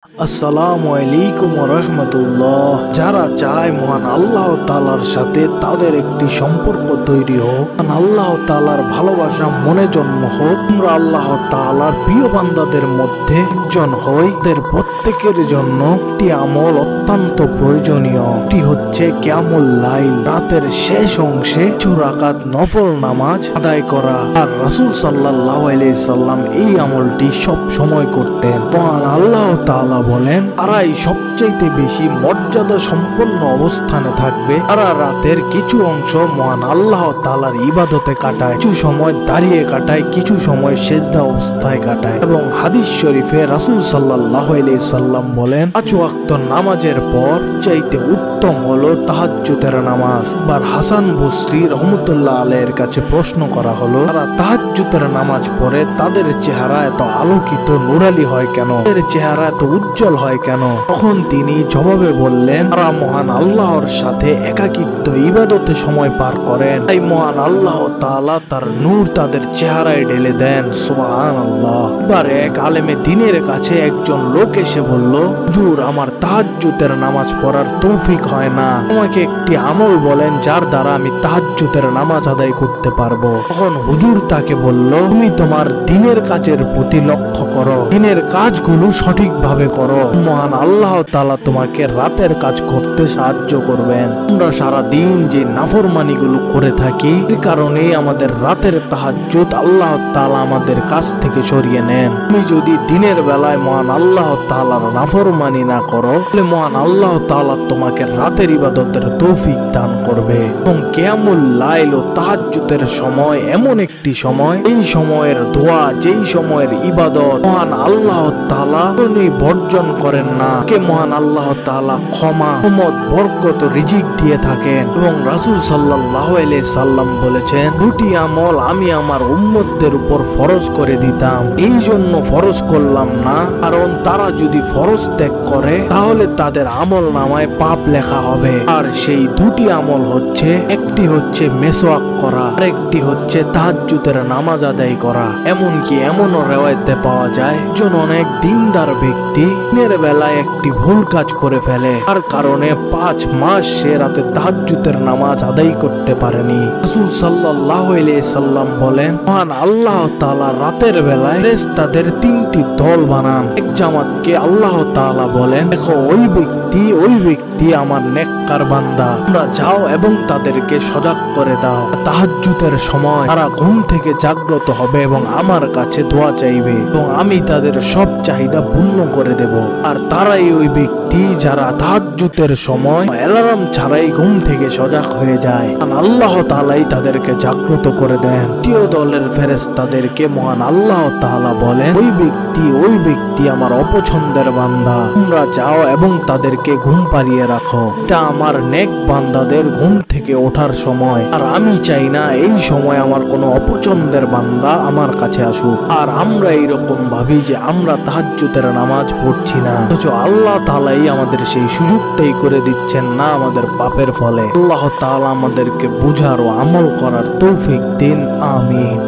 আসসালামু আলাইকুম ওয়া রাহমাতুল্লাহ। যারা চায় মহান আল্লাহ তাআলার সাথে তাদের একটি সম্পর্ক তৈরি হোক, আল্লাহ তাআলার ভালোবাসা মনে জন্ম হোক, আমরা আল্লাহ তাআলার প্রিয় বান্দাদের মধ্যে একজন হই, তাদের প্রত্যেকের জন্য একটি আমল অত্যন্ত প্রয়োজনীয়। এটি হচ্ছে কিয়ামুল লাইল, রাতের শেষ অংশে 2 রাকাত নফল নামাজ আদায় করা। আর রাসূল সাল্লাল্লাহু আলাইহি সাল্লাম এই আমলটি সব সময় করতেন। মহান আল্লাহ তাআলা বলেন, তারাই সবচাইতে বেশি মর্যাদা সম্পন্ন অবস্থানে থাকবে। তারা রাতের কিছু অংশ মহান আল্লাহ তাআলার ইবাদতে কাটায়, কিছু সময় দাঁড়িয়ে কাটায়, কিছু সময় সেজদা অবস্থায় কাটায়। এবং হাদিস শরীফে রাসূল সাল্লাল্লাহু আলাইহি সাল্লাম বলেন, 5 ওয়াক্ত নামাজের পর চাইতে উত্তম হলো তাহাজ্জুদের নামাজ। বার হাসান বসরি রহমতুল্লাহ আলাইহির কাছে প্রশ্ন করা হলো, তারা তাহাজ্জুদের নামাজ পড়ে তাদের চেহারা এত আলোকিত নুরালি হয় কেন, তাদের চেহারা এত উজ্জ্বল হয় কেন? তখন তিনি জবাবে বললেন, তারা মহান আল্লাহর সাথে একাকিত্ব ইবাদতে সময় পার করেন, তাই মহান আল্লাহ তাআলা তার নূর তাদের চেহারায় ঢেলে দেন। সুবহানাল্লাহ। এবার এক আলেমে দ্বীনের কাছে একজন লোক এসে বলল, হুজুর, আমার তাহাজ্জুদের নামাজ পড়ার তৌফিক হয় না, আমাকে একটি আমল বলেন যার দ্বারা আমি তাহাজ্জুদের নামাজ আদায় করতে পারবো। তখন হুজুর তাকে বলল, তুমি তোমার দ্বীনের কাজের প্রতি লক্ষ্য করো, দ্বীনের কাজগুলো সঠিকভাবে করো, মহান আল্লাহ তাআলা তোমাকে রাতের কাজ করতে সাহায্য করবেন। আমরা সারা দিন যে নাফরমানিগুলো করে থাকি, এর কারণে আমাদের রাতের তাহাজ্জুদ আল্লাহ তাআলা আমাদের কাছ থেকে সরিয়ে নেন। তুমি যদি দিনের বেলায় মহান আল্লাহ তাআলার নাফরমানি না করো, তাহলে মহান আল্লাহ তাআলা তোমাকে রাতের ইবাদতের তৌফিক দান করবে। এবং কিয়ামুল লাইল ও তাহাজ্জুদের সময় এমন একটি সময়, এই সময়ের দোয়া, যেই সময়ের ইবাদত মহান আল্লাহ তাআলা বর্জন করেন না, কে মহান আল্লাহ তাআলা ক্ষমা, রহমত, বরকত, রিজিক দিয়ে থাকেন। এবং রাসূল সাল্লাল্লাহু আলাইহি সাল্লাম বলেছেন, 2টি আমল আমি আমার উম্মতদের উপর ফরজ করে দিতাম, এই জন্য ফরজ করলাম না কারণ তারা যদি ফরজ ত্যাগ করে তাহলে তাদের আমল নামায় পাপ লেখা হবে। আর সেই 2টি আমল হচ্ছে, একটি হচ্ছে মেসওয়াক করা, আর একটি হচ্ছে তাহাজ্জুদের নামাজ আদায় করা। এমনকি এমনও রিওয়ায়াতে পাওয়া যায়, একজন অনেক দিনদার ব্যক্তি দিনের বেলায় একটি ভুল কাজ করে ফেলে, তার কারণে 5 মাস সে রাতে তাহাজ্জুদের নামাজ আদায় করতে পারেনি। রাসূল সাল্লাল্লাহু আলাইহি সাল্লাম বলেন, মহান আল্লাহ তাআলা রাতের বেলায় ফেরেশতাদের 3টি দল বানান। এক জামাতকে আল্লাহ তাআলা বলেন, দেখো ওই ব্যক্তি আমার নেককার বান্দা, তোমরা যাও এবং তাদেরকে সজাগ করে দাও। তাহাজ্জুদের সময় তারা ঘুম থেকে জাগ্রত হবে এবং আমার কাছে দোয়া চাইবে এবং আমি তাদের সব চাহিদা পূর্ণ করে দেব। আর তারাই ওই ব্যক্তি যারা তাহাজ্জুদের সময় অ্যালার্ম ছাড়াই ঘুম থেকে সজাগ হয়ে যায়, আল্লাহ তাআলাই তাদেরকে জাগ্রত করে দেন। দ্বিতীয় দলের ফেরেশতাদেরকে মহান আল্লাহ তাআলা বলেন, ওই ব্যক্তি আমার অপছন্দের বান্দা, তোমরা যাও এবং তাদেরকে ঘুম পাড়িয়ে রাখো, এটা আমার নেক বান্দাদের ঘুম থেকে ওঠার সময়, আর আমি চাই না এই সময় আমার কোনো অপছন্দের বান্দা আমার কাছে আসুক। আর আমরা এইরকম ভাবি যে আমরা তাহাজ্জুদের নামাজ পড়ছি না, অথচ আল্লাহ তাআলাই আমাদের সেই সুযোগটাই করে দিচ্ছেন না আমাদের পাপের ফলে। আল্লাহ তাআলা আমাদেরকে বুঝার ও আমল করার তৌফিক দিন। আমিন।